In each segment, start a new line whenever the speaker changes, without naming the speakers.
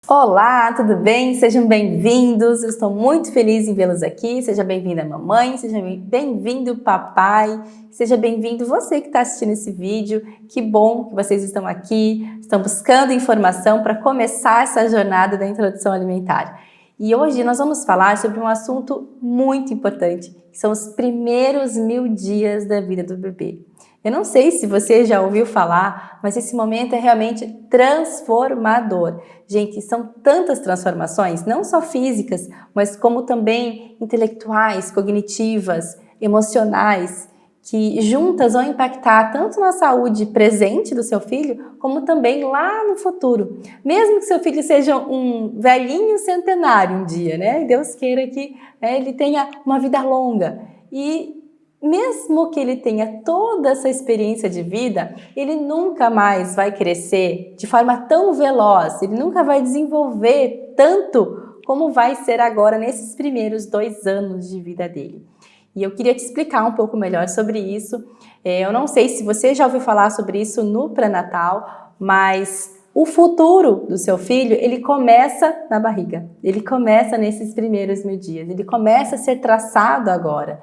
Olá, tudo bem? Sejam bem-vindos. Eu estou muito feliz em vê-los aqui. Seja bem-vinda, mamãe, seja bem-vindo, papai, seja bem-vindo você que está assistindo esse vídeo. Que bom que vocês estão aqui, estão buscando informação para começar essa jornada da introdução alimentar. E hoje nós vamos falar sobre um assunto muito importante, que são os primeiros 1000 dias da vida do bebê. Eu não sei se você já ouviu falar, mas esse momento é realmente transformador. Gente, são tantas transformações, não só físicas, mas como também intelectuais, cognitivas, emocionais, que juntas vão impactar tanto na saúde presente do seu filho, como também lá no futuro. Mesmo que seu filho seja um velhinho centenário um dia, né? Deus queira que ele tenha uma vida longa. E mesmo que ele tenha toda essa experiência de vida, ele nunca mais vai crescer de forma tão veloz, ele nunca vai desenvolver tanto como vai ser agora nesses primeiros 2 anos de vida dele. E eu queria te explicar um pouco melhor sobre isso. Eu não sei se você já ouviu falar sobre isso no pré-natal, mas o futuro do seu filho, ele começa na barriga, ele começa nesses primeiros 1000 dias, ele começa a ser traçado agora.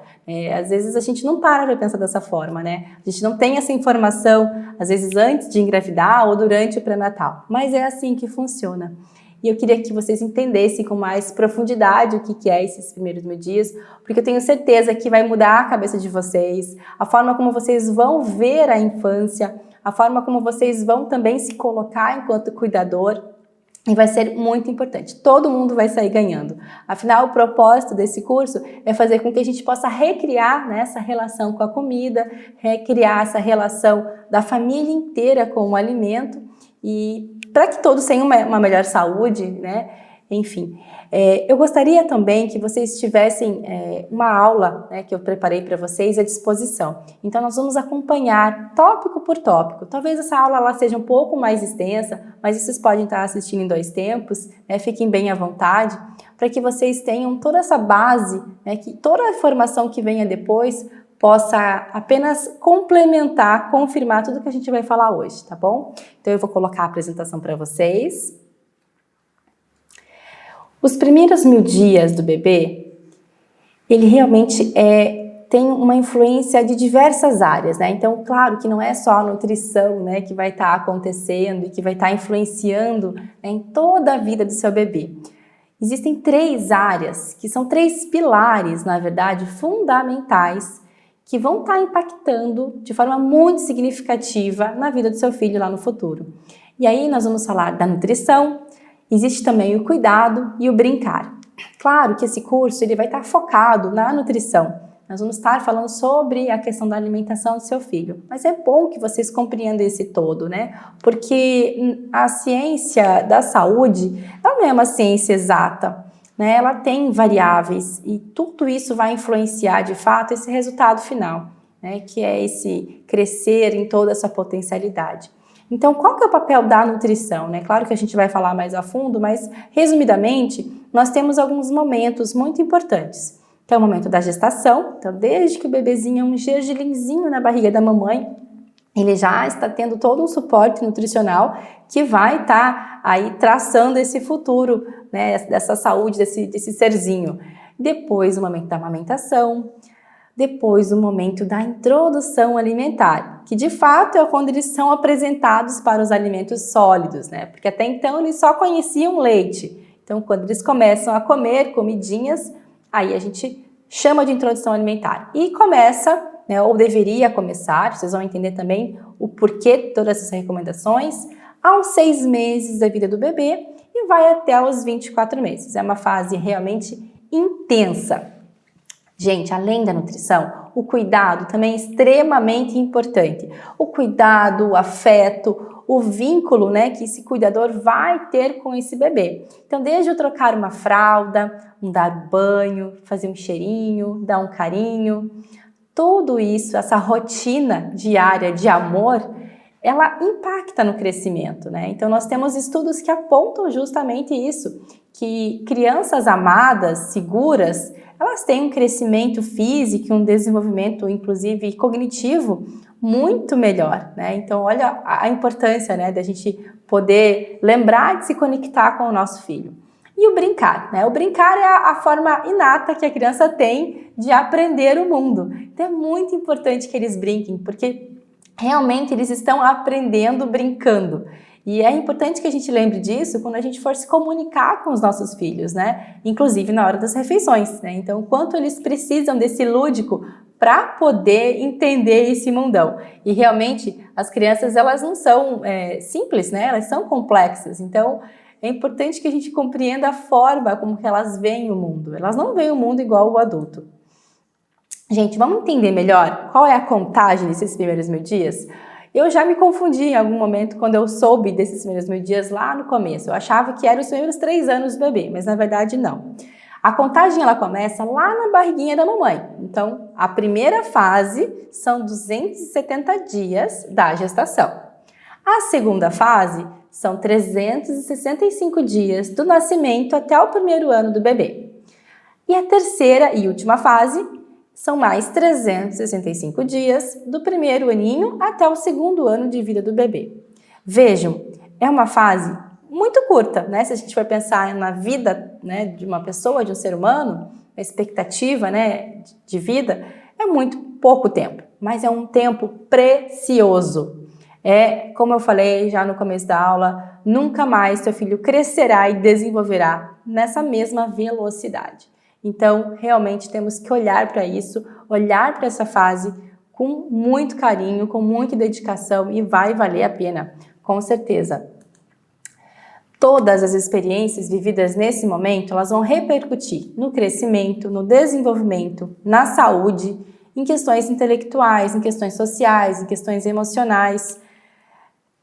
Às vezes a gente não para pensar dessa forma, né? A gente não tem essa informação, às vezes antes de engravidar ou durante o pré-natal, mas é assim que funciona. E eu queria que vocês entendessem com mais profundidade o que é esses primeiros 1000 dias, porque eu tenho certeza que vai mudar a cabeça de vocês, a forma como vocês vão ver a infância, a forma como vocês vão também se colocar enquanto cuidador, e vai ser muito importante. Todo mundo vai sair ganhando. Afinal, o propósito desse curso é fazer com que a gente possa recriar, né, essa relação com a comida, recriar essa relação da família inteira com o alimento, e para que todos tenham uma melhor saúde, né? Enfim, eu gostaria também que vocês tivessem uma aula, né, que eu preparei para vocês à disposição. Então, nós vamos acompanhar tópico por tópico. Talvez essa aula ela seja um pouco mais extensa, mas vocês podem estar assistindo em 2 tempos, né? Fiquem bem à vontade, para que vocês tenham toda essa base, né, que toda a informação que venha depois possa apenas complementar, confirmar tudo que a gente vai falar hoje, tá bom? Então, eu vou colocar a apresentação para vocês. Os primeiros 1000 dias do bebê, ele realmente tem uma influência de diversas áreas, né? Então, claro que não é só a nutrição, né, que vai estar acontecendo e que vai estar influenciando, né, em toda a vida do seu bebê. Existem 3 áreas, que são 3 pilares, na verdade, fundamentais, que vão estar impactando de forma muito significativa na vida do seu filho lá no futuro. E aí nós vamos falar da nutrição, existe também o cuidado e o brincar. Claro que esse curso ele vai estar focado na nutrição. Nós vamos estar falando sobre a questão da alimentação do seu filho. Mas é bom que vocês compreendam esse todo, né? Porque a ciência da saúde ela não é uma ciência exata, né? Ela tem variáveis e tudo isso vai influenciar de fato esse resultado final, né? Que é esse crescer em toda essa potencialidade. Então, qual que é o papel da nutrição, né? Claro que a gente vai falar mais a fundo, mas resumidamente, nós temos alguns momentos muito importantes, que é o momento da gestação. Então, desde que o bebezinho é um gergelinzinho na barriga da mamãe, ele já está tendo todo um suporte nutricional que vai estar aí traçando esse futuro, né, dessa saúde, desse serzinho. Depois, o momento da amamentação. Depois, o momento da introdução alimentar, que de fato é quando eles são apresentados para os alimentos sólidos, né? Porque até então eles só conheciam leite. Então, quando eles começam a comer comidinhas, aí a gente chama de introdução alimentar. E começa, né, ou deveria começar, vocês vão entender também o porquê de todas essas recomendações, aos 6 meses da vida do bebê e vai até os 24 meses. É uma fase realmente intensa. Gente, além da nutrição, o cuidado também é extremamente importante. O cuidado, o afeto, o vínculo, né, que esse cuidador vai ter com esse bebê. Então, desde eu trocar uma fralda, dar banho, fazer um cheirinho, dar um carinho, tudo isso, essa rotina diária de amor, ela impacta no crescimento, né? Então, nós temos estudos que apontam justamente isso, que crianças amadas, seguras, elas têm um crescimento físico, um desenvolvimento, inclusive, cognitivo, muito melhor, né? Então, olha a importância, né, da gente poder lembrar de se conectar com o nosso filho. E o brincar, né? O brincar é a forma inata que a criança tem de aprender o mundo. Então, é muito importante que eles brinquem, porque realmente eles estão aprendendo brincando. E é importante que a gente lembre disso quando a gente for se comunicar com os nossos filhos, né? Inclusive na hora das refeições, né? Então, o quanto eles precisam desse lúdico para poder entender esse mundão. E realmente, as crianças, elas não são simples, né? Elas são complexas. Então, é importante que a gente compreenda a forma como que elas veem o mundo. Elas não veem o mundo igual o adulto. Gente, vamos entender melhor qual é a contagem desses primeiros 1000 dias? Eu já me confundi em algum momento quando eu soube desses primeiros 1000 dias lá no começo. Eu achava que eram os primeiros 3 anos do bebê, mas na verdade não. A contagem ela começa lá na barriguinha da mamãe. Então, a primeira fase são 270 dias da gestação. A segunda fase são 365 dias do nascimento até o primeiro ano do bebê. E a terceira e última fase são mais 365 dias do primeiro aninho até o segundo ano de vida do bebê. Vejam, é uma fase muito curta, né? Se a gente for pensar na vida, né, de uma pessoa, de um ser humano, a expectativa, né, de vida é muito pouco tempo, mas é um tempo precioso. Como eu falei já no começo da aula, nunca mais seu filho crescerá e desenvolverá nessa mesma velocidade. Então, realmente temos que olhar para isso, olhar para essa fase com muito carinho, com muita dedicação e vai valer a pena, com certeza. Todas as experiências vividas nesse momento, elas vão repercutir no crescimento, no desenvolvimento, na saúde, em questões intelectuais, em questões sociais, em questões emocionais.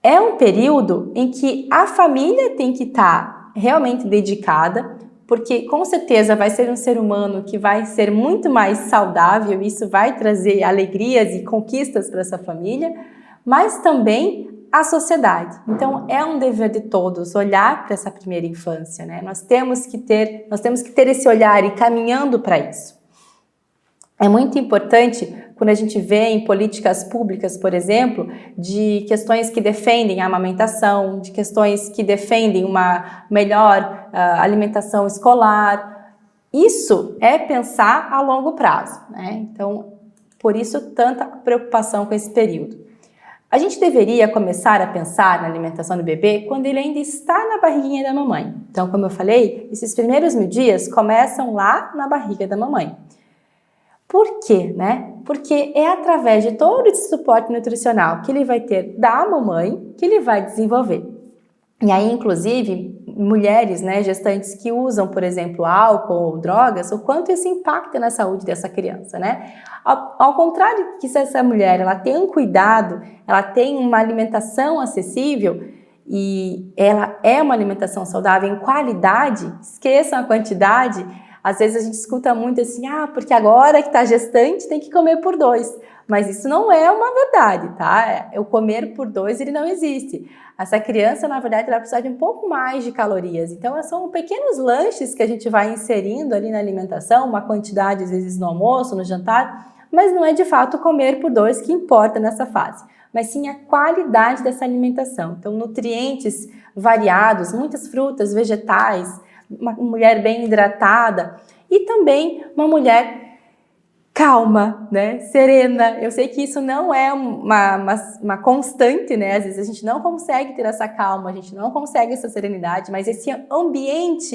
É um período em que a família tem que estar realmente dedicada, porque com certeza vai ser um ser humano que vai ser muito mais saudável, isso vai trazer alegrias e conquistas para essa família, mas também a sociedade. Então, é um dever de todos olhar para essa primeira infância, né? Nós temos que ter esse olhar e caminhando para isso. É muito importante quando a gente vê em políticas públicas, por exemplo, de questões que defendem a amamentação, de questões que defendem uma melhor alimentação escolar. Isso é pensar a longo prazo, né? Então, por isso, tanta preocupação com esse período. A gente deveria começar a pensar na alimentação do bebê quando ele ainda está na barriguinha da mamãe. Então, como eu falei, esses primeiros 1000 dias começam lá na barriga da mamãe. Por quê, né? Porque é através de todo esse suporte nutricional que ele vai ter da mamãe que ele vai desenvolver. E aí, inclusive, mulheres, né, gestantes que usam, por exemplo, álcool ou drogas, o quanto isso impacta na saúde dessa criança, né? Ao contrário que se essa mulher ela tem um cuidado, ela tem uma alimentação acessível e ela é uma alimentação saudável em qualidade, esqueçam a quantidade. Às vezes a gente escuta muito assim, porque agora que está gestante tem que comer por 2. Mas isso não é uma verdade, tá? O comer por 2, ele não existe. Essa criança, na verdade, ela precisa de um pouco mais de calorias. Então, são pequenos lanches que a gente vai inserindo ali na alimentação, uma quantidade, às vezes, no almoço, no jantar, mas não é de fato comer por 2 que importa nessa fase, mas sim a qualidade dessa alimentação. Então, nutrientes variados, muitas frutas, vegetais, uma mulher bem hidratada e também uma mulher calma, né? Serena. Eu sei que isso não é uma constante, né? Às vezes a gente não consegue ter essa calma, a gente não consegue essa serenidade, mas esse ambiente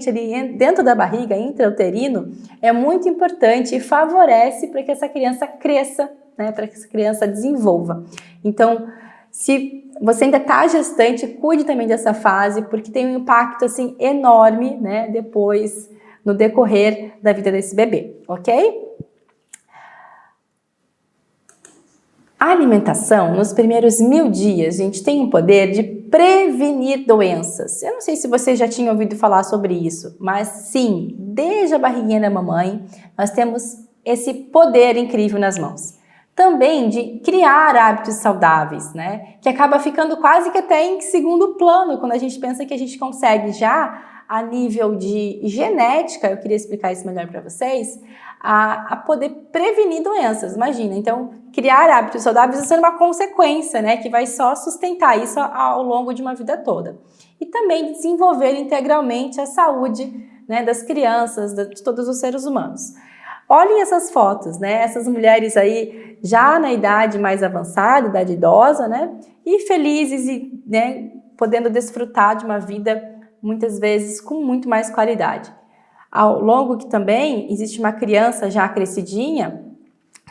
ali dentro da barriga, intrauterino, é muito importante e favorece para que essa criança cresça, né? Para que essa criança desenvolva. Então, se você ainda está gestante, cuide também dessa fase, porque tem um impacto assim enorme, né? Depois, no decorrer da vida desse bebê, ok? A alimentação, nos primeiros 1000 dias, a gente tem o poder de prevenir doenças. Eu não sei se você já tinha ouvido falar sobre isso, mas sim, desde a barriguinha da mamãe, nós temos esse poder incrível nas mãos. Também de criar hábitos saudáveis, né? Que acaba ficando quase que até em segundo plano, quando a gente pensa que a gente consegue já a nível de genética, eu queria explicar isso melhor para vocês, a poder prevenir doenças. Imagina, então, criar hábitos saudáveis vai ser uma consequência, né, que vai só sustentar isso ao longo de uma vida toda. E também desenvolver integralmente a saúde, né, das crianças, de todos os seres humanos. Olhem essas fotos, né, essas mulheres aí já na idade mais avançada, idade idosa, né, e felizes e, né, podendo desfrutar de uma vida muitas vezes com muito mais qualidade. Ao longo que também existe uma criança já crescidinha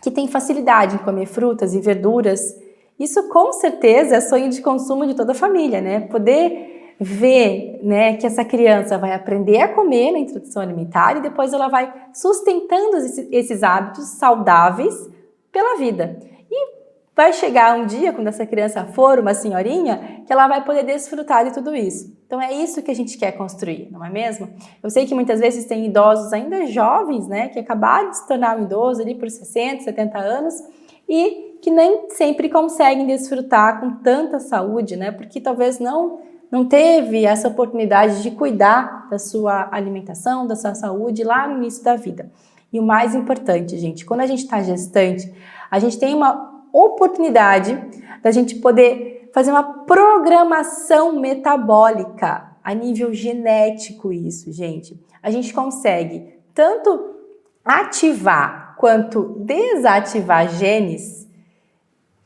que tem facilidade em comer frutas e verduras. Isso com certeza é sonho de consumo de toda a família, né? Poder ver, né, que essa criança vai aprender a comer na introdução alimentar e depois ela vai sustentando esses hábitos saudáveis pela vida. E vai chegar um dia, quando essa criança for uma senhorinha, que ela vai poder desfrutar de tudo isso. Então é isso que a gente quer construir, não é mesmo? Eu sei que muitas vezes tem idosos ainda jovens, né, que acabaram de se tornar um idoso ali por 60, 70 anos e que nem sempre conseguem desfrutar com tanta saúde, né, porque talvez não teve essa oportunidade de cuidar da sua alimentação, da sua saúde lá no início da vida. E o mais importante, gente, quando a gente está gestante, a gente tem uma oportunidade da gente poder fazer uma programação metabólica a nível genético isso, gente. A gente consegue tanto ativar quanto desativar genes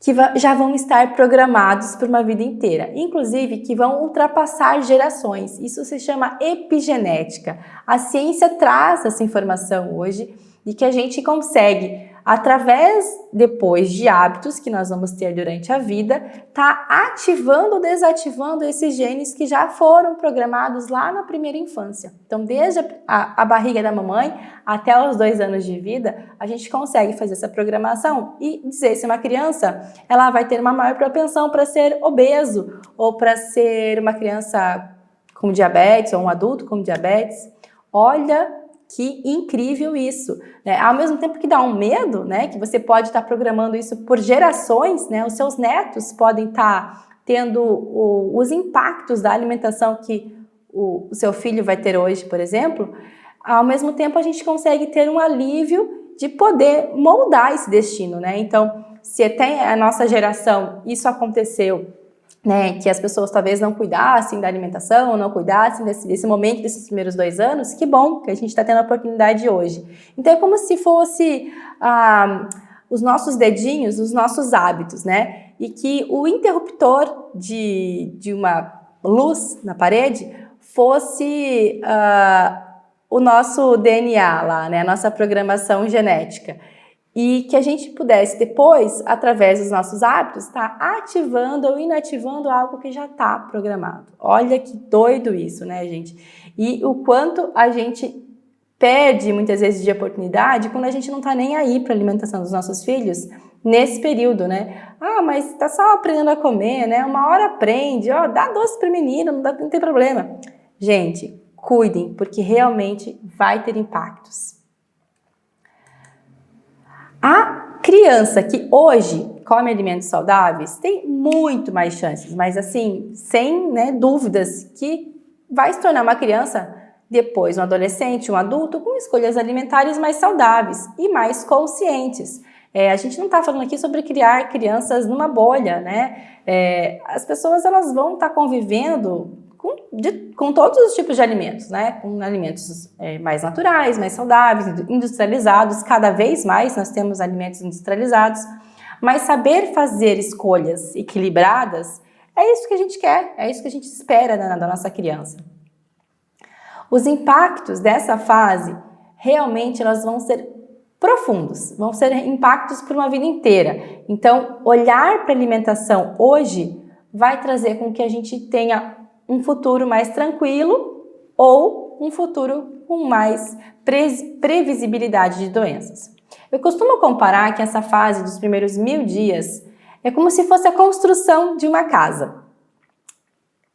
que já vão estar programados por uma vida inteira, inclusive que vão ultrapassar gerações. Isso se chama epigenética. A ciência traz essa informação hoje de que a gente consegue, através depois de hábitos que nós vamos ter durante a vida, tá ativando ou desativando esses genes que já foram programados lá na primeira infância. Então, desde a barriga da mamãe até os 2 anos de vida, a gente consegue fazer essa programação e dizer se uma criança ela vai ter uma maior propensão para ser obeso ou para ser uma criança com diabetes ou um adulto com diabetes. Olha que incrível isso, né? Ao mesmo tempo que dá um medo, né? Que você pode estar programando isso por gerações, né? Os seus netos podem estar tendo os impactos da alimentação que o seu filho vai ter hoje, por exemplo. Ao mesmo tempo, a gente consegue ter um alívio de poder moldar esse destino, né? Então, se até a nossa geração isso aconteceu, né, que as pessoas talvez não cuidassem da alimentação, não cuidassem desse momento, desses primeiros 2 anos, que bom que a gente está tendo a oportunidade hoje. Então é como se fosse os nossos dedinhos, os nossos hábitos, né? E que o interruptor de uma luz na parede fosse o nosso DNA lá, né? A nossa programação genética. E que a gente pudesse depois, através dos nossos hábitos, estar ativando ou inativando algo que já está programado. Olha que doido isso, né, gente? E o quanto a gente perde, muitas vezes, de oportunidade quando a gente não está nem aí para a alimentação dos nossos filhos nesse período, né? Ah, mas está só aprendendo a comer, né? Uma hora aprende, ó, dá doce para o menino, não tem problema. Gente, cuidem, porque realmente vai ter impactos. A criança que hoje come alimentos saudáveis tem muito mais chances, mas assim, sem, né, dúvidas, que vai se tornar uma criança depois, um adolescente, um adulto, com escolhas alimentares mais saudáveis e mais conscientes. A gente não está falando aqui sobre criar crianças numa bolha, né? As pessoas elas vão estar convivendo com todos os tipos de alimentos, né? Com alimentos mais naturais, mais saudáveis, industrializados. Cada vez mais nós temos alimentos industrializados, mas saber fazer escolhas equilibradas é isso que a gente quer, é isso que a gente espera da nossa criança. Os impactos dessa fase realmente elas vão ser profundos, vão ser impactos por uma vida inteira. Então, olhar para a alimentação hoje vai trazer com que a gente tenha um futuro mais tranquilo ou um futuro com mais previsibilidade de doenças. Eu costumo comparar que essa fase dos primeiros 1000 dias é como se fosse a construção de uma casa.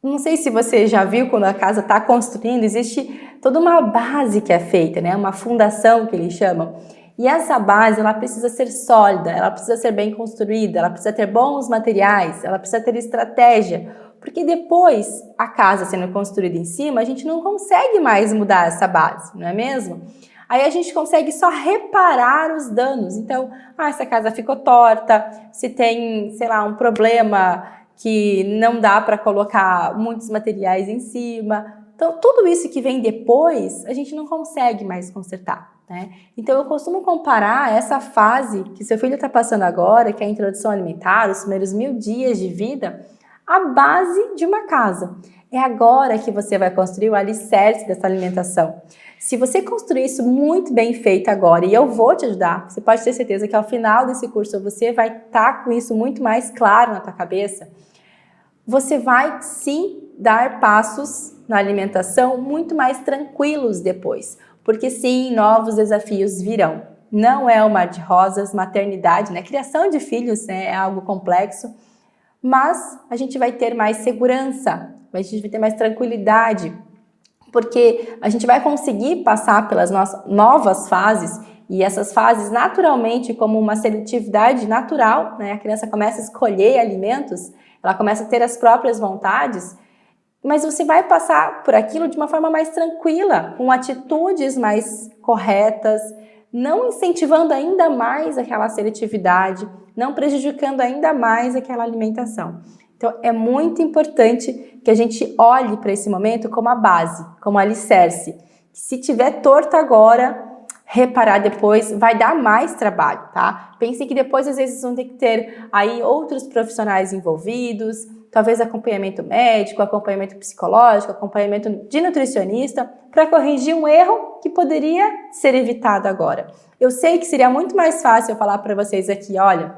Não sei se você já viu quando a casa está construindo, existe toda uma base que é feita, né? Uma fundação que eles chamam. E essa base, ela precisa ser sólida, ela precisa ser bem construída, ela precisa ter bons materiais, ela precisa ter estratégia, porque depois, a casa sendo construída em cima, a gente não consegue mais mudar essa base, não é mesmo? Aí a gente consegue só reparar os danos. Então, essa casa ficou torta, se tem, sei lá, um problema que não dá para colocar muitos materiais em cima. Então, tudo isso que vem depois, a gente não consegue mais consertar, né? Então, eu costumo comparar essa fase que seu filho está passando agora, que é a introdução alimentar, os primeiros 1000 dias de vida, à base de uma casa. É agora que você vai construir o alicerce dessa alimentação. Se você construir isso muito bem feito agora, e eu vou te ajudar, você pode ter certeza que ao final desse curso você vai estar com isso muito mais claro na tua cabeça, você vai sim dar passos na alimentação muito mais tranquilos depois, porque sim, novos desafios virão. Não é o mar de rosas, maternidade, né? Criação de filhos, né, é algo complexo, mas a gente vai ter mais segurança, a gente vai ter mais tranquilidade, porque a gente vai conseguir passar pelas nossas novas fases, e essas fases naturalmente, como uma seletividade natural, né? A criança começa a escolher alimentos, ela começa a ter as próprias vontades, mas você vai passar por aquilo de uma forma mais tranquila, com atitudes mais corretas, não incentivando ainda mais aquela seletividade, não prejudicando ainda mais aquela alimentação. Então, é muito importante que a gente olhe para esse momento como a base, como alicerce. Se tiver torto agora, reparar depois vai dar mais trabalho, tá? Pense que depois, às vezes, vão ter que ter aí outros profissionais envolvidos, talvez acompanhamento médico, acompanhamento psicológico, acompanhamento de nutricionista, para corrigir um erro que poderia ser evitado agora. Eu sei que seria muito mais fácil eu falar para vocês aqui, olha,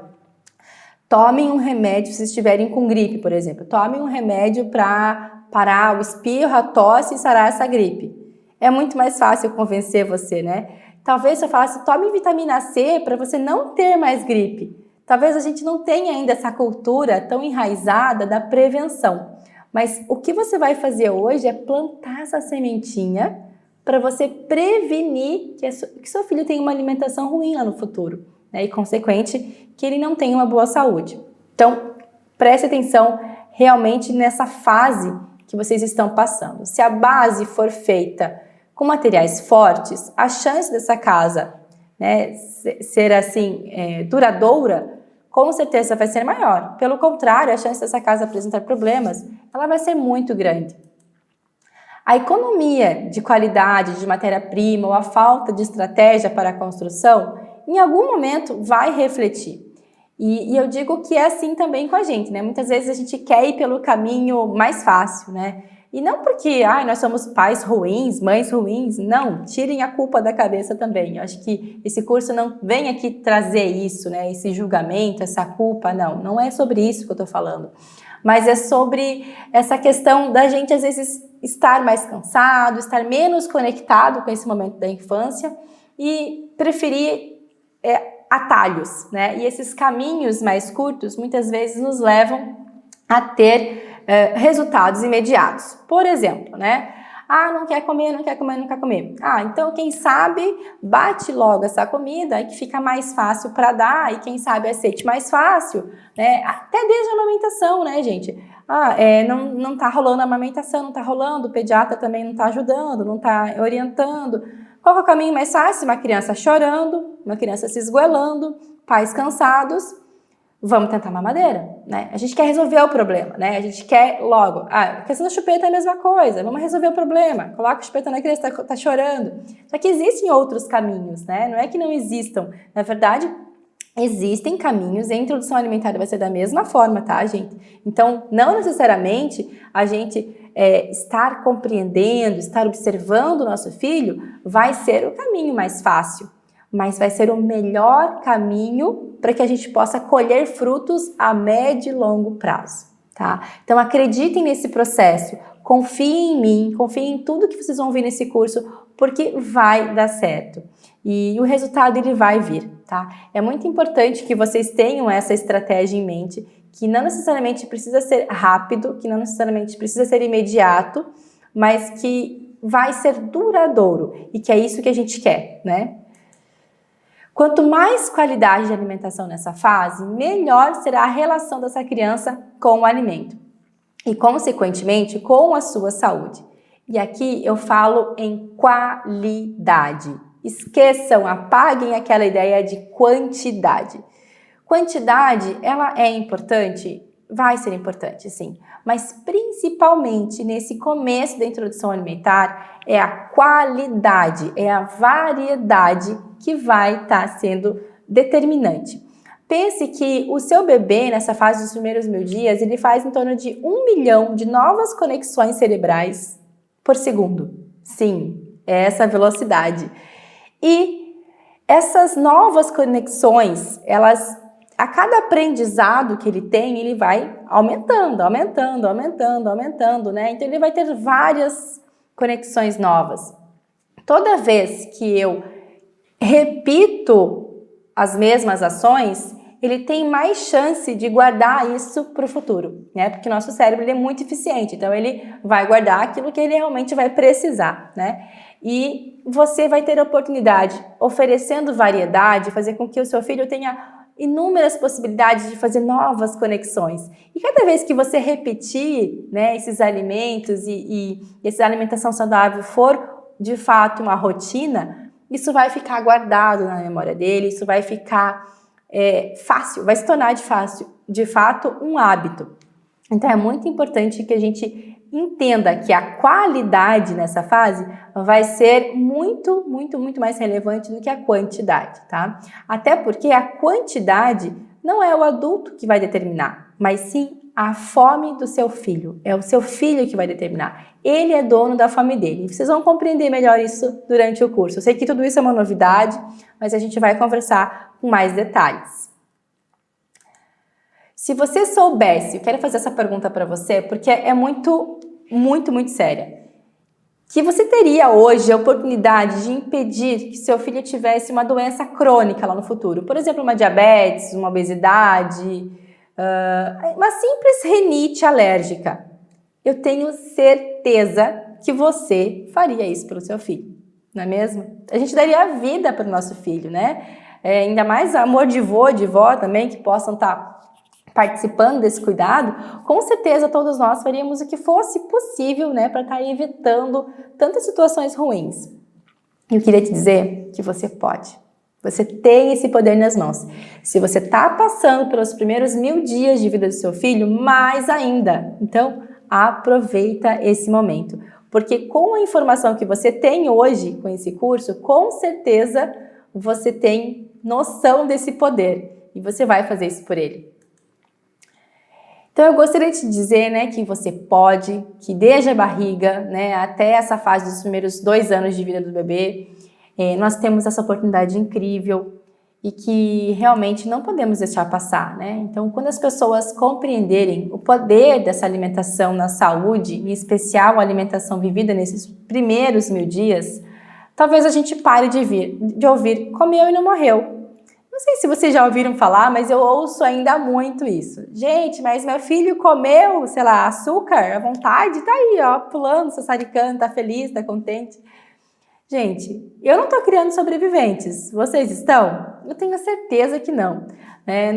tomem um remédio se estiverem com gripe, por exemplo. Tomem um remédio para parar o espirro, a tosse e sarar essa gripe. É muito mais fácil convencer você, né? Talvez se eu falasse, tome vitamina C para você não ter mais gripe. Talvez a gente não tenha ainda essa cultura tão enraizada da prevenção. Mas o que você vai fazer hoje é plantar essa sementinha para você prevenir que seu filho tenha uma alimentação ruim lá no futuro, né? E, consequente, que ele não tenha uma boa saúde. Então, preste atenção realmente nessa fase que vocês estão passando. Se a base for feita com materiais fortes, a chance dessa casa, né, ser assim, duradoura, com certeza vai ser maior. Pelo contrário, a chance dessa casa apresentar problemas, ela vai ser muito grande. A economia de qualidade de matéria-prima ou a falta de estratégia para a construção, em algum momento vai refletir. E eu digo que é assim também com a gente, né? Muitas vezes a gente quer ir pelo caminho mais fácil, né? E não porque nós somos pais ruins, mães ruins, não, tirem a culpa da cabeça também. Eu acho que esse curso não vem aqui trazer isso, né? Esse julgamento, essa culpa, não é sobre isso que eu tô falando. Mas é sobre essa questão da gente, às vezes, estar mais cansado, estar menos conectado com esse momento da infância e preferir atalhos, né? E esses caminhos mais curtos, muitas vezes, nos levam a ter resultados imediatos. Por exemplo, né? Não quer comer, não quer comer, não quer comer. Então quem sabe bate logo essa comida e que fica mais fácil para dar e quem sabe aceite mais fácil, né? Até desde a amamentação, né, gente? Não tá rolando a amamentação, não tá rolando, o pediatra também não tá ajudando, não tá orientando. Qual é o caminho mais fácil? Uma criança chorando, uma criança se esgoelando, pais cansados. Vamos tentar mamadeira, né? A gente quer resolver o problema, né? A gente quer logo. A questão da chupeta é a mesma coisa. Vamos resolver o problema. Coloca a chupeta na criança, tá chorando. Só que existem outros caminhos, né? Não é que não existam. Na verdade, existem caminhos e a introdução alimentar vai ser da mesma forma, tá, gente? Então, não necessariamente a gente estar compreendendo, estar observando o nosso filho vai ser o caminho mais fácil, mas vai ser o melhor caminho para que a gente possa colher frutos a médio e longo prazo, tá? Então, acreditem nesse processo, confiem em mim, confiem em tudo que vocês vão ver nesse curso, porque vai dar certo. E o resultado, ele vai vir, tá? É muito importante que vocês tenham essa estratégia em mente, que não necessariamente precisa ser rápido, que não necessariamente precisa ser imediato, mas que vai ser duradouro e que é isso que a gente quer, né? Quanto mais qualidade de alimentação nessa fase, melhor será a relação dessa criança com o alimento e, consequentemente, com a sua saúde. E aqui eu falo em qualidade. Esqueçam, apaguem aquela ideia de quantidade. Quantidade, ela é importante? Vai ser importante, sim. Mas principalmente nesse começo da introdução alimentar, é a qualidade, é a variedade que vai estar sendo determinante. Pense que o seu bebê, nessa fase dos primeiros 1000 dias, ele faz em torno de 1 milhão de novas conexões cerebrais por segundo. Sim, é essa velocidade. E essas novas conexões, a cada aprendizado que ele tem, ele vai aumentando, né? Então ele vai ter várias conexões novas. Toda vez que eu repito as mesmas ações, ele tem mais chance de guardar isso para o futuro, né? Porque o nosso cérebro ele é muito eficiente, então ele vai guardar aquilo que ele realmente vai precisar, né? E você vai ter a oportunidade, oferecendo variedade, fazer com que o seu filho tenha inúmeras possibilidades de fazer novas conexões. E cada vez que você repetir, né, esses alimentos e essa alimentação saudável for de fato uma rotina, isso vai ficar guardado na memória dele, isso vai ficar fácil, vai se tornar de fato um hábito. Então é muito importante que a gente entenda que a qualidade nessa fase vai ser muito mais relevante do que a quantidade, tá? Até porque a quantidade não é o adulto que vai determinar, mas sim a fome do seu filho. É o seu filho que vai determinar. Ele é dono da fome dele. Vocês vão compreender melhor isso durante o curso. Eu sei que tudo isso é uma novidade, mas a gente vai conversar com mais detalhes. Se você soubesse, eu quero fazer essa pergunta para você, porque é muito séria. Que você teria hoje a oportunidade de impedir que seu filho tivesse uma doença crônica lá no futuro. Por exemplo, uma diabetes, uma obesidade, uma simples rinite alérgica. Eu tenho certeza que você faria isso pelo seu filho, não é mesmo? A gente daria a vida para o nosso filho, né? Ainda mais amor de vô, de vó também, que possam estar participando desse cuidado, com certeza todos nós faríamos o que fosse possível, né, para estar evitando tantas situações ruins. Eu queria te dizer que você pode. Você tem esse poder nas mãos. Se você está passando pelos primeiros 1000 dias de vida do seu filho, mais ainda. Então, aproveita esse momento. Porque com a informação que você tem hoje com esse curso, com certeza você tem noção desse poder. E você vai fazer isso por ele. Então, eu gostaria de te dizer, né, que você pode, que desde a barriga, né, até essa fase dos primeiros 2 anos de vida do bebê, nós temos essa oportunidade incrível e que realmente não podemos deixar passar, né? Então, quando as pessoas compreenderem o poder dessa alimentação na saúde, em especial a alimentação vivida nesses primeiros 1000 dias, talvez a gente pare de ouvir "comeu e não morreu". Não sei se vocês já ouviram falar, mas eu ouço ainda muito isso. Gente, mas meu filho comeu, sei lá, açúcar à vontade, tá aí, ó, pulando, sassaricando, tá feliz, tá contente. Gente, eu não tô criando sobreviventes. Vocês estão? Eu tenho certeza que não.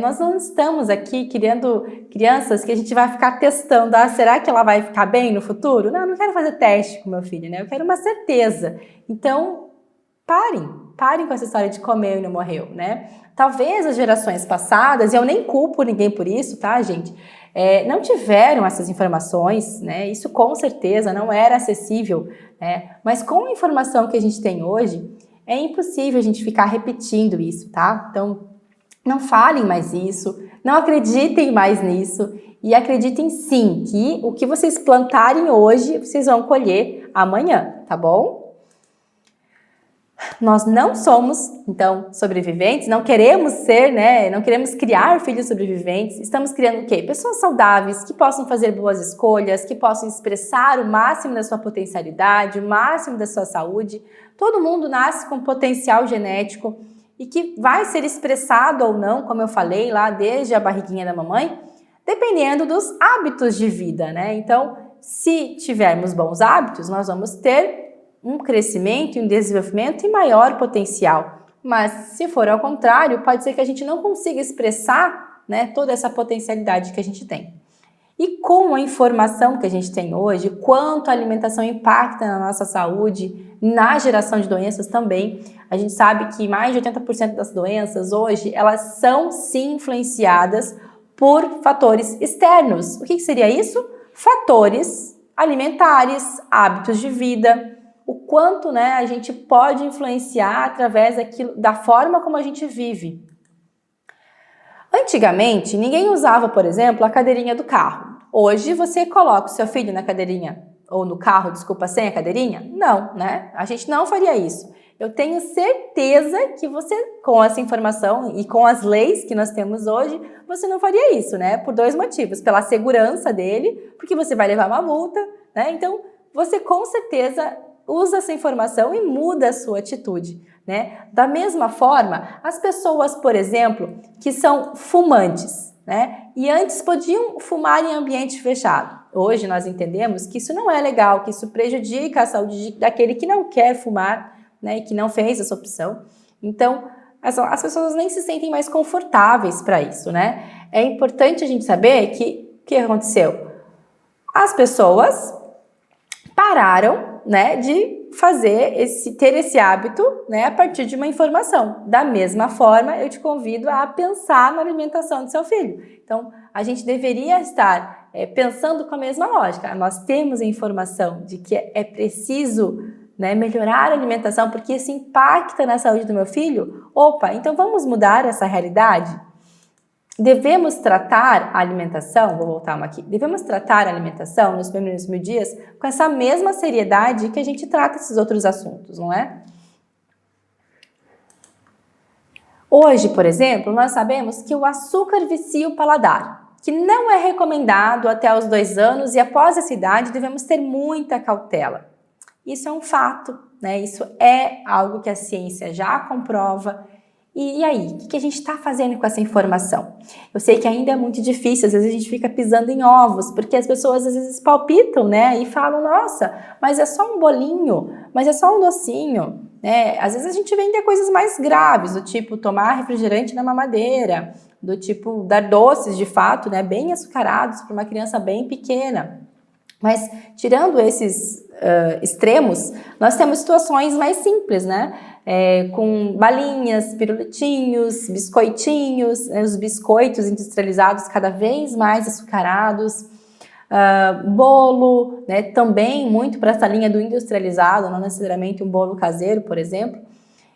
Nós não estamos aqui criando crianças que a gente vai ficar testando. Será que ela vai ficar bem no futuro? Não, eu não quero fazer teste com meu filho, né? Eu quero uma certeza. Então, parem com essa história de comeu e não morreu, né? Talvez as gerações passadas, e eu nem culpo ninguém por isso, tá, gente? Não tiveram essas informações, né? Isso com certeza não era acessível, né? Mas com a informação que a gente tem hoje, é impossível a gente ficar repetindo isso, tá? Então, não falem mais isso, não acreditem mais nisso e acreditem sim que o que vocês plantarem hoje, vocês vão colher amanhã, tá bom? Nós não somos, então, sobreviventes, não queremos ser, né? Não queremos criar filhos sobreviventes. Estamos criando o quê? Pessoas saudáveis, que possam fazer boas escolhas, que possam expressar o máximo da sua potencialidade, o máximo da sua saúde. Todo mundo nasce com potencial genético e que vai ser expressado ou não, como eu falei lá, desde a barriguinha da mamãe, dependendo dos hábitos de vida, né? Então, se tivermos bons hábitos, nós vamos ter um crescimento e um desenvolvimento e maior potencial. Mas se for ao contrário, pode ser que a gente não consiga expressar, né, toda essa potencialidade que a gente tem. E com a informação que a gente tem hoje, quanto a alimentação impacta na nossa saúde, na geração de doenças também, a gente sabe que mais de 80% das doenças hoje, elas são sim influenciadas por fatores externos. O que seria isso? Fatores alimentares, hábitos de vida, o quanto, né, a gente pode influenciar através da forma como a gente vive. Antigamente, ninguém usava, por exemplo, a cadeirinha do carro. Hoje, você coloca o seu filho na cadeirinha, ou no carro, desculpa, sem a cadeirinha? Não, né? A gente não faria isso. Eu tenho certeza que você, com essa informação e com as leis que nós temos hoje, você não faria isso, né? Por 2 motivos. Pela segurança dele, porque você vai levar uma multa, né? Então, você com certeza usa essa informação e muda a sua atitude, né? Da mesma forma, as pessoas, por exemplo, que são fumantes, né? E antes podiam fumar em ambiente fechado. Hoje nós entendemos que isso não é legal, que isso prejudica a saúde daquele que não quer fumar, né? E que não fez essa opção. Então, as pessoas nem se sentem mais confortáveis para isso, né? É importante a gente saber que o que aconteceu? As pessoas pararam, né, de ter esse hábito, né, a partir de uma informação. Da mesma forma, eu te convido a pensar na alimentação do seu filho. Então, a gente deveria estar pensando com a mesma lógica. Nós temos a informação de que é preciso, né, melhorar a alimentação porque isso impacta na saúde do meu filho. Opa, então vamos mudar essa realidade? Devemos tratar a alimentação, vou voltar uma aqui, devemos tratar a alimentação nos primeiros 1000 dias com essa mesma seriedade que a gente trata esses outros assuntos, não é? Hoje, por exemplo, nós sabemos que o açúcar vicia o paladar, que não é recomendado até os 2 anos e após essa idade devemos ter muita cautela. Isso é um fato, né? Isso é algo que a ciência já comprova. E aí, o que a gente está fazendo com essa informação? Eu sei que ainda é muito difícil, às vezes a gente fica pisando em ovos, porque as pessoas às vezes palpitam, né? E falam, nossa, mas é só um bolinho, mas é só um docinho, né? Às vezes a gente vê ainda coisas mais graves, do tipo tomar refrigerante na mamadeira, do tipo dar doces de fato, né? Bem açucarados para uma criança bem pequena. Mas tirando esses extremos, nós temos situações mais simples, né? Com balinhas, pirulitinhos, biscoitinhos, né? Os biscoitos industrializados cada vez mais açucarados, bolo, né? Também muito para essa linha do industrializado, não necessariamente um bolo caseiro, por exemplo.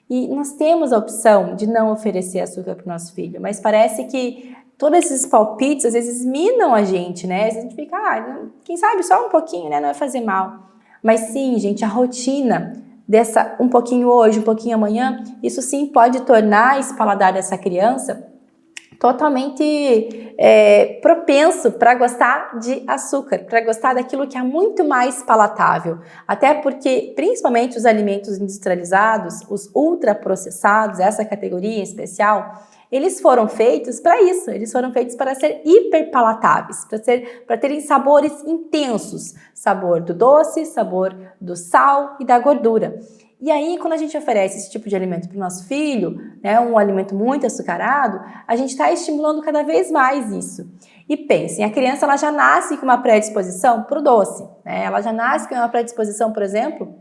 E nós temos a opção de não oferecer açúcar para o nosso filho, mas parece que todos esses palpites às vezes minam a gente, né? A gente fica, quem sabe só um pouquinho, né? Não vai fazer mal. Mas sim, gente, a rotina dessa um pouquinho hoje, um pouquinho amanhã, isso sim pode tornar esse paladar dessa criança totalmente propenso para gostar de açúcar, para gostar daquilo que é muito mais palatável. Até porque, principalmente os alimentos industrializados, os ultraprocessados, essa categoria em especial, eles foram feitos para isso, eles foram feitos para ser hiperpalatáveis, para terem sabores intensos, sabor do doce, sabor do sal e da gordura. E aí, quando a gente oferece esse tipo de alimento para o nosso filho, né, um alimento muito açucarado, a gente está estimulando cada vez mais isso. E pensem, a criança ela já nasce com uma predisposição para o doce, né? Ela já nasce com uma predisposição, por exemplo,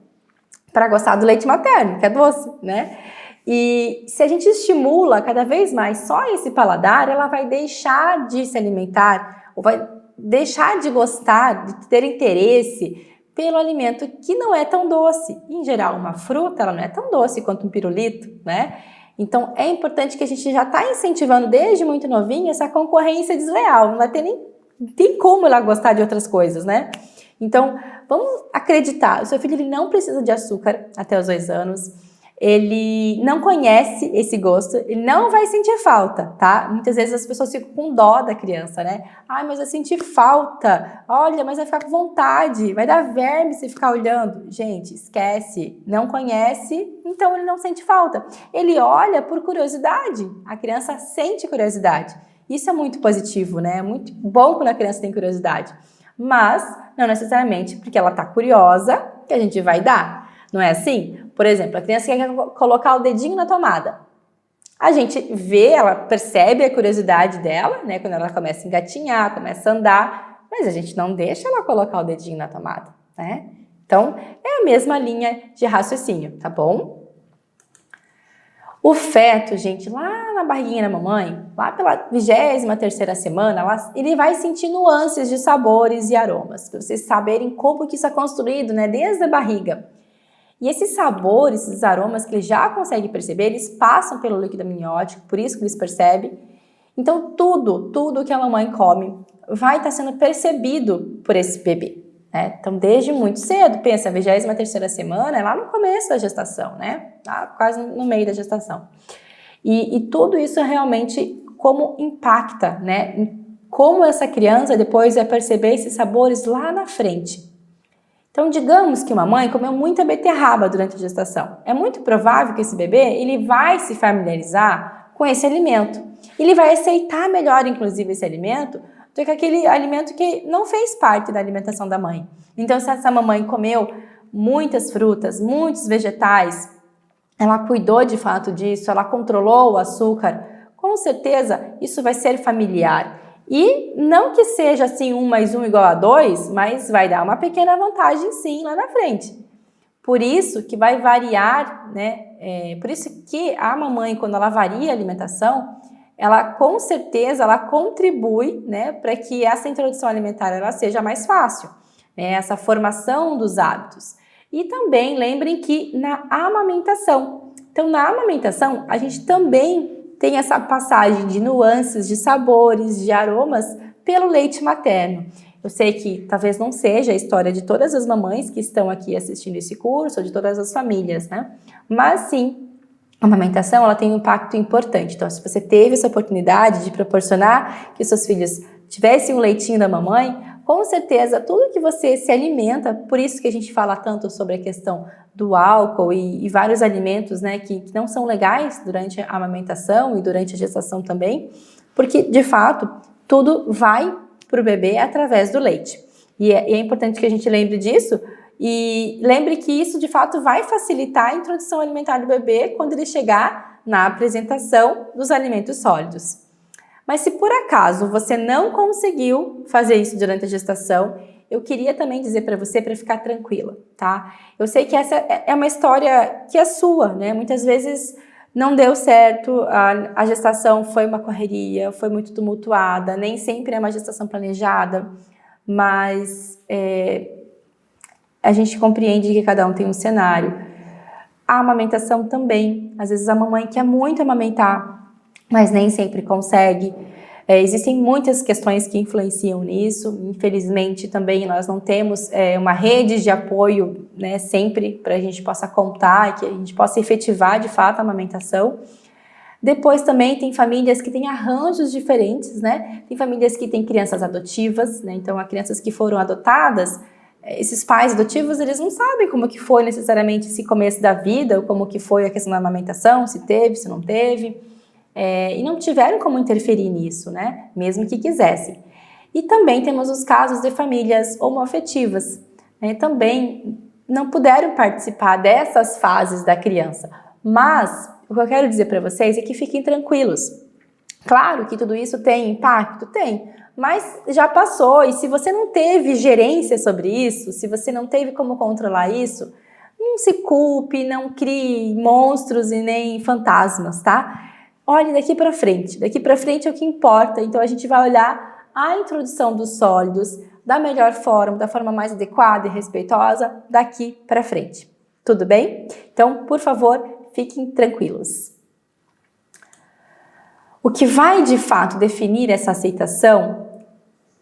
para gostar do leite materno, que é doce, né? E se a gente estimula cada vez mais só esse paladar, ela vai deixar de se alimentar, ou vai deixar de gostar, de ter interesse pelo alimento que não é tão doce. Em geral, uma fruta ela não é tão doce quanto um pirulito, né? Então, é importante que a gente já está incentivando desde muito novinho essa concorrência desleal. Não vai ter nem tem como ela gostar de outras coisas, né? Então, vamos acreditar. O seu filho ele não precisa de açúcar até os 2 anos. Ele não conhece esse gosto, ele não vai sentir falta, tá? Muitas vezes as pessoas ficam com dó da criança, né? Ai, mas eu senti falta. Olha, mas vai ficar com vontade, vai dar verme se ficar olhando. Gente, esquece. Não conhece, então ele não sente falta. Ele olha por curiosidade. A criança sente curiosidade. Isso é muito positivo, né? É muito bom quando a criança tem curiosidade. Mas não necessariamente porque ela tá curiosa que a gente vai dar. Não é assim? Por exemplo, a criança quer colocar o dedinho na tomada. A gente vê, ela percebe a curiosidade dela, né? Quando ela começa a engatinhar, começa a andar, mas a gente não deixa ela colocar o dedinho na tomada, né? Então, é a mesma linha de raciocínio, tá bom? O feto, gente, lá na barriguinha da mamãe, lá pela 23ª semana, ele vai sentir nuances de sabores e aromas, para vocês saberem como que isso é construído, né, desde a barriga. E esses sabores, esses aromas que ele já consegue perceber, eles passam pelo líquido amniótico, por isso que eles percebem. Então, tudo que a mamãe come vai estar sendo percebido por esse bebê. Né? Então, desde muito cedo, pensa, a 23ª semana é lá no começo da gestação, né? Lá quase no meio da gestação. E tudo isso é realmente como impacta, né? Como essa criança depois vai perceber esses sabores lá na frente. Então, digamos que uma mãe comeu muita beterraba durante a gestação. É muito provável que esse bebê ele vai se familiarizar com esse alimento. Ele vai aceitar melhor, inclusive, esse alimento do que aquele alimento que não fez parte da alimentação da mãe. Então, se essa mamãe comeu muitas frutas, muitos vegetais, ela cuidou de fato disso, ela controlou o açúcar, com certeza isso vai ser familiar. E não que seja assim 1 mais 1 igual a 2, mas vai dar uma pequena vantagem sim lá na frente. Por isso que vai variar, né? Por isso que a mamãe, quando ela varia a alimentação, ela com certeza ela contribui, né, para que essa introdução alimentar ela seja mais fácil, né, essa formação dos hábitos. E também lembrem que na amamentação, então na amamentação a gente também tem essa passagem de nuances, de sabores, de aromas pelo leite materno. Eu sei que talvez não seja a história de todas as mamães que estão aqui assistindo esse curso, ou de todas as famílias, né? Mas sim, a amamentação ela tem um impacto importante. Então, se você teve essa oportunidade de proporcionar que seus filhos tivessem um leitinho da mamãe, com certeza tudo que você se alimenta, por isso que a gente fala tanto sobre a questão do álcool e vários alimentos, né, que não são legais durante a amamentação e durante a gestação também, porque de fato tudo vai para o bebê através do leite. E é importante que a gente lembre disso. E lembre que isso, de fato, vai facilitar a introdução alimentar do bebê quando ele chegar na apresentação dos alimentos sólidos. Mas se por acaso você não conseguiu fazer isso durante a gestação, eu queria também dizer para você para ficar tranquila, tá? Eu sei que essa é uma história que é sua, né? Muitas vezes não deu certo, a gestação foi uma correria, foi muito tumultuada, nem sempre é uma gestação planejada, mas a gente compreende que cada um tem um cenário. A amamentação também, às vezes a mamãe quer muito amamentar, mas nem sempre consegue. Existem muitas questões que influenciam nisso, infelizmente também nós não temos uma rede de apoio, né, sempre para a gente possa contar, que a gente possa efetivar de fato a amamentação. Depois também tem famílias que têm arranjos diferentes, né? Tem famílias que têm crianças adotivas, né? Então, há crianças que foram adotadas, esses pais adotivos, eles não sabem como que foi necessariamente esse começo da vida, ou como que foi a questão da amamentação, se teve, se não teve, e não tiveram como interferir nisso, né? Mesmo que quisessem. E também temos os casos de famílias homoafetivas, né? Também não puderam participar dessas fases da criança, mas o que eu quero dizer para vocês é que fiquem tranquilos. Claro que tudo isso tem impacto? Tem. Mas já passou, e se você não teve gerência sobre isso, se você não teve como controlar isso, não se culpe, não crie monstros e nem fantasmas, tá? Olhe daqui para frente é o que importa, então a gente vai olhar a introdução dos sólidos da melhor forma, da forma mais adequada e respeitosa daqui para frente. Tudo bem? Então, por favor, fiquem tranquilos. O que vai de fato definir essa aceitação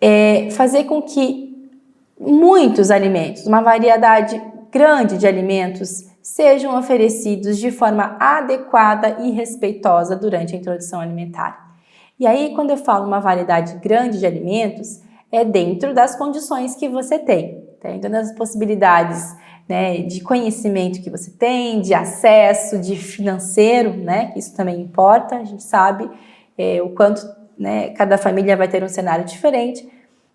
é fazer com que muitos alimentos, uma variedade grande de alimentos, sejam oferecidos de forma adequada e respeitosa durante a introdução alimentar. E aí, quando eu falo uma variedade grande de alimentos, é dentro das condições que você tem, dentro das possibilidades, né, de conhecimento que você tem, de acesso, de financeiro, né, isso também importa, a gente sabe o quanto, né, cada família vai ter um cenário diferente.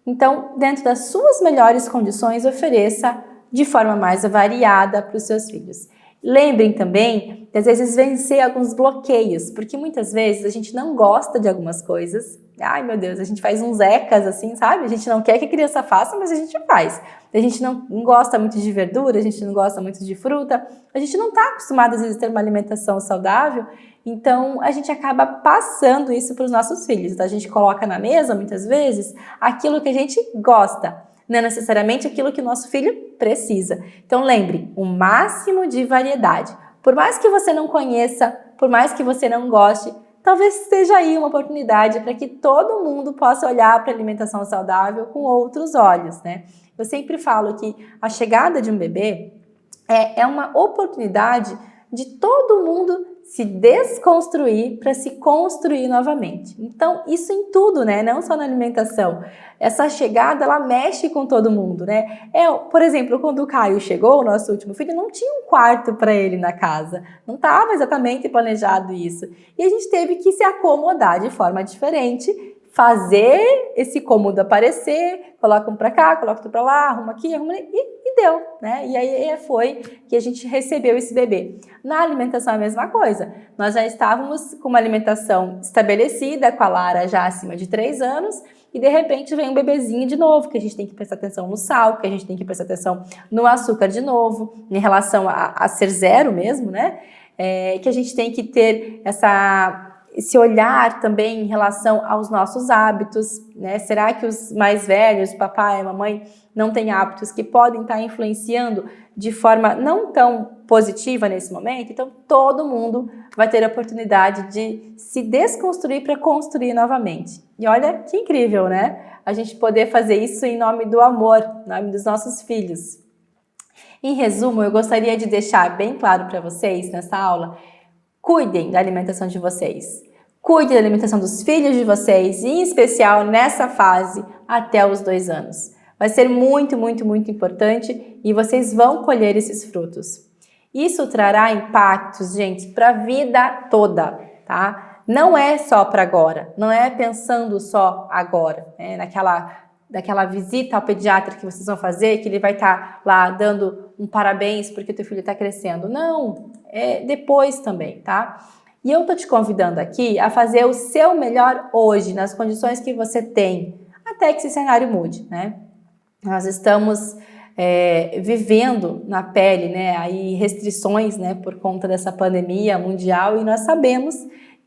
Então, dentro das suas melhores condições, ofereça de forma mais variada para os seus filhos. Lembrem também de, às vezes, vencer alguns bloqueios, porque muitas vezes a gente não gosta de algumas coisas. Ai, meu Deus, a gente faz uns ecas assim, sabe? A gente não quer que a criança faça, mas a gente faz. A gente não gosta muito de verdura, a gente não gosta muito de fruta, a gente não está acostumado, às vezes, a ter uma alimentação saudável, então a gente acaba passando isso para os nossos filhos. Então a gente coloca na mesa, muitas vezes, aquilo que a gente gosta, não é necessariamente aquilo que o nosso filho precisa. Então lembre, o máximo de variedade. Por mais que você não conheça, por mais que você não goste, talvez seja aí uma oportunidade para que todo mundo possa olhar para a alimentação saudável com outros olhos, né? Eu sempre falo que a chegada de um bebê é uma oportunidade de todo mundo se desconstruir para se construir novamente. Então, isso em tudo, né? Não só na alimentação. Essa chegada, ela mexe com todo mundo, né? Por exemplo, quando o Caio chegou, o nosso último filho, não tinha um quarto para ele na casa. Não estava exatamente planejado isso. E a gente teve que se acomodar de forma diferente, fazer esse cômodo aparecer, coloca um para cá, coloca outro para lá, arruma aqui, arruma ali, e deu, né? E aí foi que a gente recebeu esse bebê. Na alimentação é a mesma coisa. Nós já estávamos com uma alimentação estabelecida, com a Lara já acima de 3 anos, e de repente vem um bebezinho de novo, que a gente tem que prestar atenção no sal, que a gente tem que prestar atenção no açúcar de novo, em relação a ser zero mesmo, né? Que a gente tem que ter esse olhar também em relação aos nossos hábitos, né? Será que os mais velhos, papai e mamãe, não têm hábitos que podem estar influenciando de forma não tão positiva nesse momento? Então, todo mundo vai ter a oportunidade de se desconstruir para construir novamente. E olha que incrível, né? A gente poder fazer isso em nome do amor, em nome dos nossos filhos. Em resumo, eu gostaria de deixar bem claro para vocês nessa aula: cuidem da alimentação de vocês. Cuidem da alimentação dos filhos de vocês, e em especial nessa fase até os 2 anos. Vai ser muito, muito, muito importante e vocês vão colher esses frutos. Isso trará impactos, gente, para a vida toda, tá? Não é só para agora, não é pensando só agora, né? Daquela visita ao pediatra que vocês vão fazer, que ele vai estar lá dando um parabéns porque o teu filho está crescendo. Não, é depois também, tá? E eu tô te convidando aqui a fazer o seu melhor hoje, nas condições que você tem, até que esse cenário mude, né? Nós estamos vivendo na pele, né, aí restrições, né, por conta dessa pandemia mundial, e nós sabemos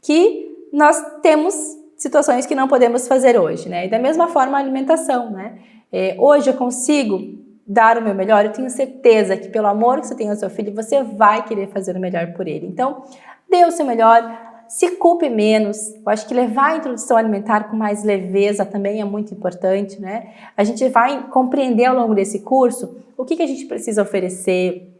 que nós temos situações que não podemos fazer hoje, né? E da mesma forma a alimentação, né? Hoje eu consigo dar o meu melhor, eu tenho certeza que pelo amor que você tem ao seu filho, você vai querer fazer o melhor por ele. Então, dê o seu melhor, se culpe menos. Eu acho que levar a introdução alimentar com mais leveza também é muito importante, né? A gente vai compreender ao longo desse curso o que a gente precisa oferecer,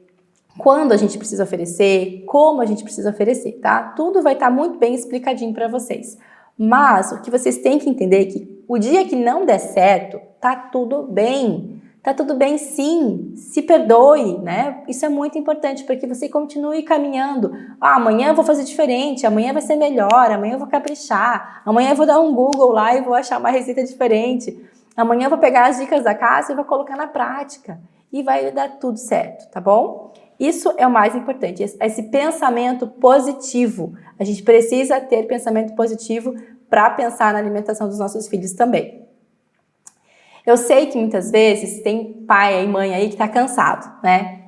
quando a gente precisa oferecer, como a gente precisa oferecer, tá? Tudo vai estar muito bem explicadinho para vocês. Mas o que vocês têm que entender é que o dia que não der certo, tá tudo bem. Tá tudo bem sim, se perdoe, né? Isso é muito importante para que você continue caminhando. Amanhã eu vou fazer diferente, amanhã vai ser melhor, amanhã eu vou caprichar, amanhã eu vou dar um Google lá e vou achar uma receita diferente. Amanhã eu vou pegar as dicas da casa e vou colocar na prática. E vai dar tudo certo, tá bom? Isso é o mais importante, esse pensamento positivo. A gente precisa ter pensamento positivo para pensar na alimentação dos nossos filhos também. Eu sei que muitas vezes tem pai e mãe aí que está cansado, né?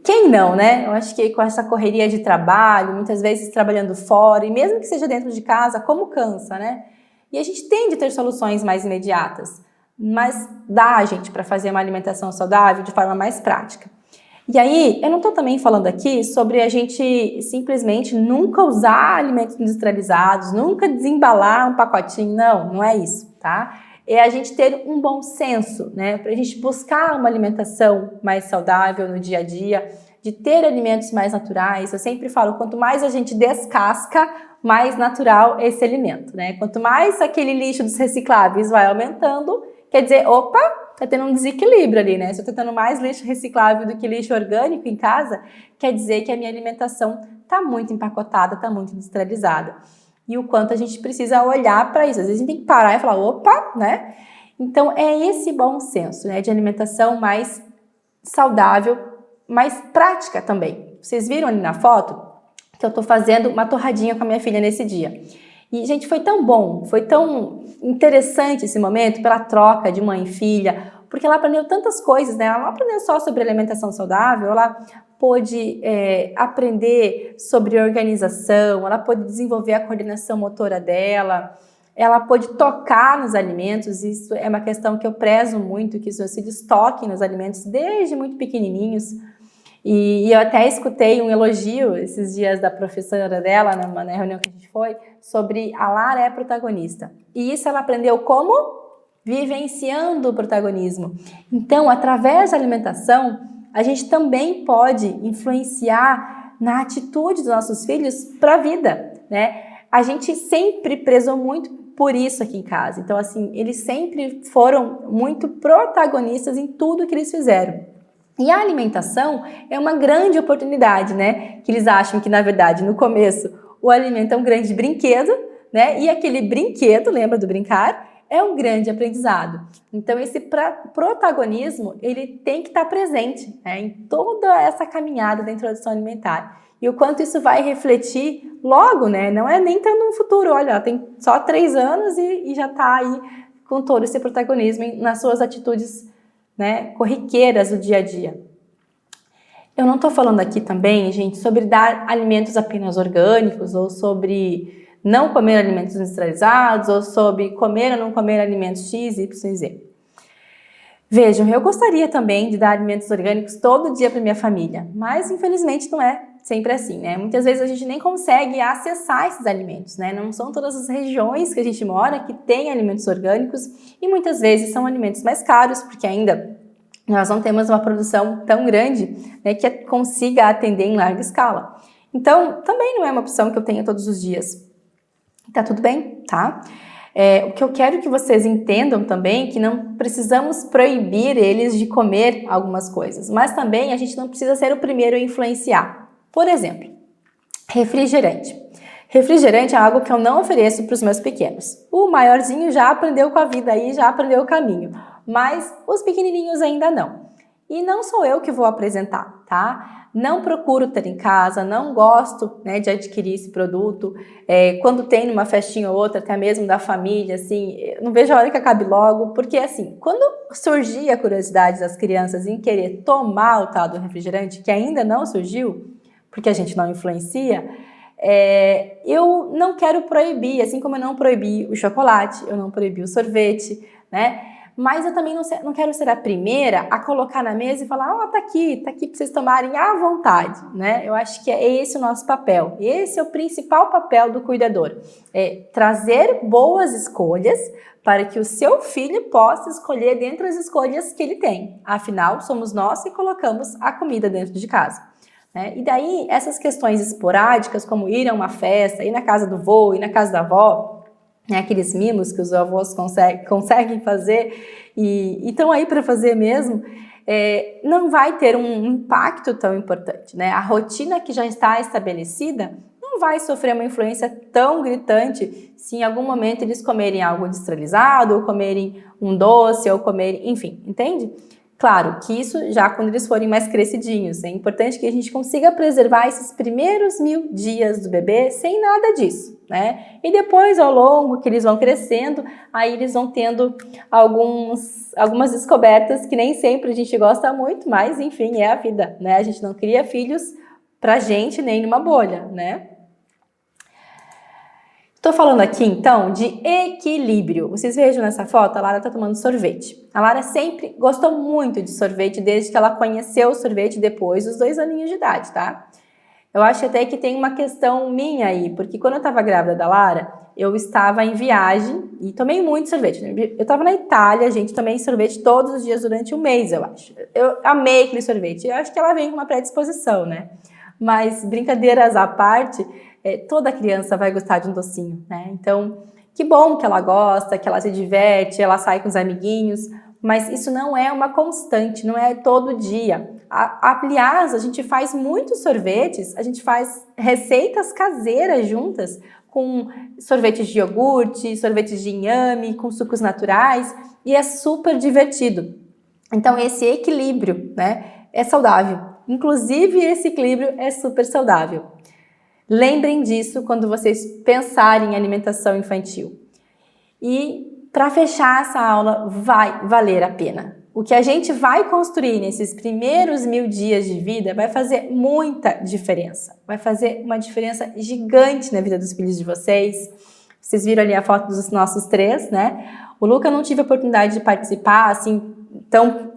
Quem não, né? Eu acho que com essa correria de trabalho, muitas vezes trabalhando fora, e mesmo que seja dentro de casa, como cansa, né? E a gente tem de ter soluções mais imediatas, mas dá, gente, para fazer uma alimentação saudável de forma mais prática. E aí, eu não estou também falando aqui sobre a gente simplesmente nunca usar alimentos industrializados, nunca desembalar um pacotinho, não é isso, tá? É a gente ter um bom senso, né? Para a gente buscar uma alimentação mais saudável no dia a dia, de ter alimentos mais naturais. Eu sempre falo, quanto mais a gente descasca, mais natural é esse alimento, né? Quanto mais aquele lixo dos recicláveis vai aumentando, quer dizer, opa, tá tendo um desequilíbrio ali, né? Se eu tô tendo mais lixo reciclável do que lixo orgânico em casa, quer dizer que a minha alimentação tá muito empacotada, tá muito industrializada. E o quanto a gente precisa olhar para isso. Às vezes a gente tem que parar e falar, opa, né? Então é esse bom senso, né, de alimentação mais saudável mais prática também. Vocês viram ali na foto que eu tô fazendo uma torradinha com a minha filha nesse dia. E, gente, foi tão bom, foi tão interessante esse momento pela troca de mãe e filha, porque ela aprendeu tantas coisas, né? Ela não aprendeu só sobre alimentação saudável, ela pôde aprender sobre organização, ela pôde desenvolver a coordenação motora dela, ela pôde tocar nos alimentos. Isso é uma questão que eu prezo muito, que os meus filhos toquem nos alimentos desde muito pequenininhos. E eu até escutei um elogio esses dias da professora dela, na reunião que a gente foi, sobre a Lara é protagonista. E isso ela aprendeu como? Vivenciando o protagonismo. Então, através da alimentação, a gente também pode influenciar na atitude dos nossos filhos para a vida, né? A gente sempre prezou muito por isso aqui em casa. Então, assim, eles sempre foram muito protagonistas em tudo que eles fizeram. E a alimentação é uma grande oportunidade, né? Que eles acham que, na verdade, no começo, o alimento é um grande brinquedo, né? E aquele brinquedo, lembra do brincar? É um grande aprendizado. Então, esse protagonismo, ele tem que estar presente, né, em toda essa caminhada da introdução alimentar. E o quanto isso vai refletir logo, né? Não é nem tanto no futuro. Olha, ela tem só 3 anos e já está aí com todo esse protagonismo nas suas atitudes, né, corriqueiras do dia a dia. Eu não estou falando aqui também, gente, sobre dar alimentos apenas orgânicos ou sobre não comer alimentos industrializados ou sobre comer ou não comer alimentos X, Y, Z. Vejam, eu gostaria também de dar alimentos orgânicos todo dia para minha família, mas infelizmente não é sempre assim, né? Muitas vezes a gente nem consegue acessar esses alimentos, né? Não são todas as regiões que a gente mora que tem alimentos orgânicos e muitas vezes são alimentos mais caros, porque ainda nós não temos uma produção tão grande, né, que consiga atender em larga escala. Então, também não é uma opção que eu tenho todos os dias. Tá tudo bem, tá? O que eu quero que vocês entendam também é que não precisamos proibir eles de comer algumas coisas, mas também a gente não precisa ser o primeiro a influenciar. Por exemplo, refrigerante. Refrigerante é algo que eu não ofereço para os meus pequenos. O maiorzinho já aprendeu com a vida aí, já aprendeu o caminho, mas os pequenininhos ainda não. E não sou eu que vou apresentar, tá? Não procuro ter em casa, não gosto, né, de adquirir esse produto. Quando tem numa festinha ou outra, até mesmo da família, assim, não vejo a hora que acabe logo, porque assim, quando surgir a curiosidade das crianças em querer tomar o tal do refrigerante, que ainda não surgiu, porque a gente não influencia, eu não quero proibir, assim como eu não proibi o chocolate, eu não proibi o sorvete, né? Mas eu também não quero ser a primeira a colocar na mesa e falar, ó, tá aqui para vocês tomarem à vontade, né? Eu acho que é esse o nosso papel. Esse é o principal papel do cuidador. É trazer boas escolhas para que o seu filho possa escolher dentre as escolhas que ele tem. Afinal, somos nós que colocamos a comida dentro de casa. E daí, essas questões esporádicas, como ir a uma festa, ir na casa do vô, ir na casa da avó, né, aqueles mimos que os avós conseguem fazer e estão aí para fazer mesmo, não vai ter um impacto tão importante, né? A rotina que já está estabelecida não vai sofrer uma influência tão gritante se em algum momento eles comerem algo industrializado, ou comerem um doce, ou comerem, enfim, entende? Claro que isso já quando eles forem mais crescidinhos. É importante que a gente consiga preservar esses primeiros 1000 dias do bebê sem nada disso, né? E depois, ao longo que eles vão crescendo, aí eles vão tendo algumas descobertas que nem sempre a gente gosta muito, mas enfim, é a vida, né? A gente não cria filhos pra gente nem numa bolha, né? Estou falando aqui, então, de equilíbrio. Vocês vejam nessa foto, a Lara está tomando sorvete. A Lara sempre gostou muito de sorvete, desde que ela conheceu o sorvete depois dos 2 aninhos de idade, tá? Eu acho até que tem uma questão minha aí, porque quando eu estava grávida da Lara, eu estava em viagem e tomei muito sorvete. Eu estava na Itália, gente, tomei sorvete todos os dias durante um mês, eu acho. Eu amei aquele sorvete. Eu acho que ela vem com uma predisposição, né? Mas, brincadeiras à parte, toda criança vai gostar de um docinho, né? Então, que bom que ela gosta, que ela se diverte, ela sai com os amiguinhos, mas isso não é uma constante, não é todo dia. Aliás, a gente faz muitos sorvetes, a gente faz receitas caseiras juntas, com sorvetes de iogurte, sorvetes de inhame, com sucos naturais, e é super divertido. Então, esse equilíbrio, né, é saudável. Inclusive, esse equilíbrio é super saudável. Lembrem disso quando vocês pensarem em alimentação infantil. E para fechar essa aula, vai valer a pena. O que a gente vai construir nesses primeiros 1000 dias de vida vai fazer muita diferença. Vai fazer uma diferença gigante na vida dos filhos de vocês. Vocês viram ali a foto dos nossos 3, né? O Luca não tive a oportunidade de participar assim tão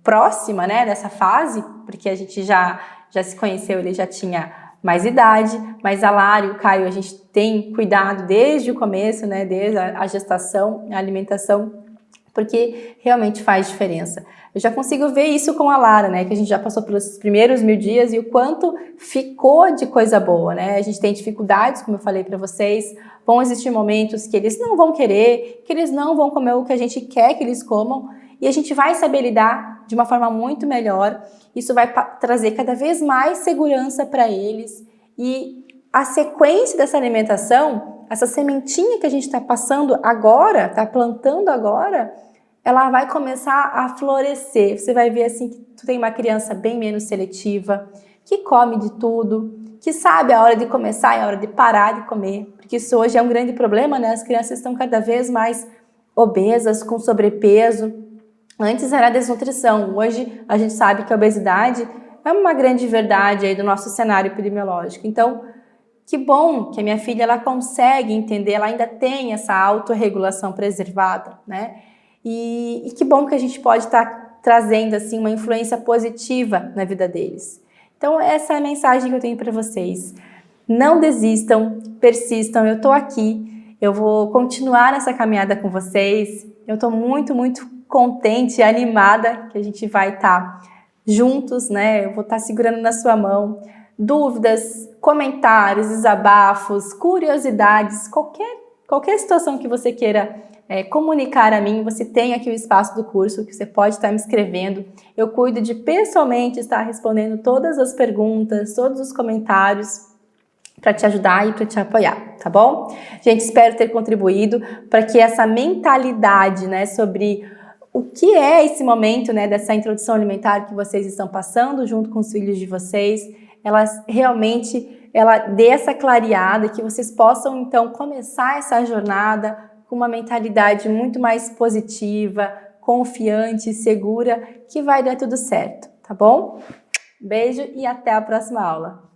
próxima, né, dessa fase, porque a gente já se conheceu, ele já tinha mais idade, mas a Lara e o Caio a gente tem cuidado desde o começo, né, desde a gestação, a alimentação, porque realmente faz diferença. Eu já consigo ver isso com a Lara, né, que a gente já passou pelos primeiros 1000 dias e o quanto ficou de coisa boa, né? A gente tem dificuldades, como eu falei para vocês, vão existir momentos que eles não vão querer, que eles não vão comer o que a gente quer que eles comam, e a gente vai saber lidar de uma forma muito melhor. Isso vai trazer cada vez mais segurança para eles. E a sequência dessa alimentação, essa sementinha que a gente está passando agora, está plantando agora, ela vai começar a florescer. Você vai ver assim que tu tem uma criança bem menos seletiva, que come de tudo, que sabe a hora de começar e a hora de parar de comer. Porque isso hoje é um grande problema, né? As crianças estão cada vez mais obesas, com sobrepeso. Antes era a desnutrição, hoje a gente sabe que a obesidade é uma grande verdade aí do nosso cenário epidemiológico. Então, que bom que a minha filha ela consegue entender, ela ainda tem essa autorregulação preservada, né? E que bom que a gente pode estar trazendo assim uma influência positiva na vida deles. Então, essa é a mensagem que eu tenho para vocês. Não desistam, persistam, eu estou aqui, eu vou continuar nessa caminhada com vocês. Eu estou muito contente e animada que a gente vai estar juntos, né? Eu vou estar segurando na sua mão. Dúvidas, comentários, desabafos, curiosidades, qualquer situação que você queira comunicar a mim, você tem aqui o espaço do curso que você pode estar me escrevendo. Eu cuido de pessoalmente estar respondendo todas as perguntas, todos os comentários para te ajudar e para te apoiar, tá bom? Gente, espero ter contribuído para que essa mentalidade, né, sobre o que é esse momento, né, dessa introdução alimentar que vocês estão passando junto com os filhos de vocês, ela dê essa clareada, que vocês possam então começar essa jornada com uma mentalidade muito mais positiva, confiante, segura, que vai dar tudo certo, tá bom? Beijo e até a próxima aula.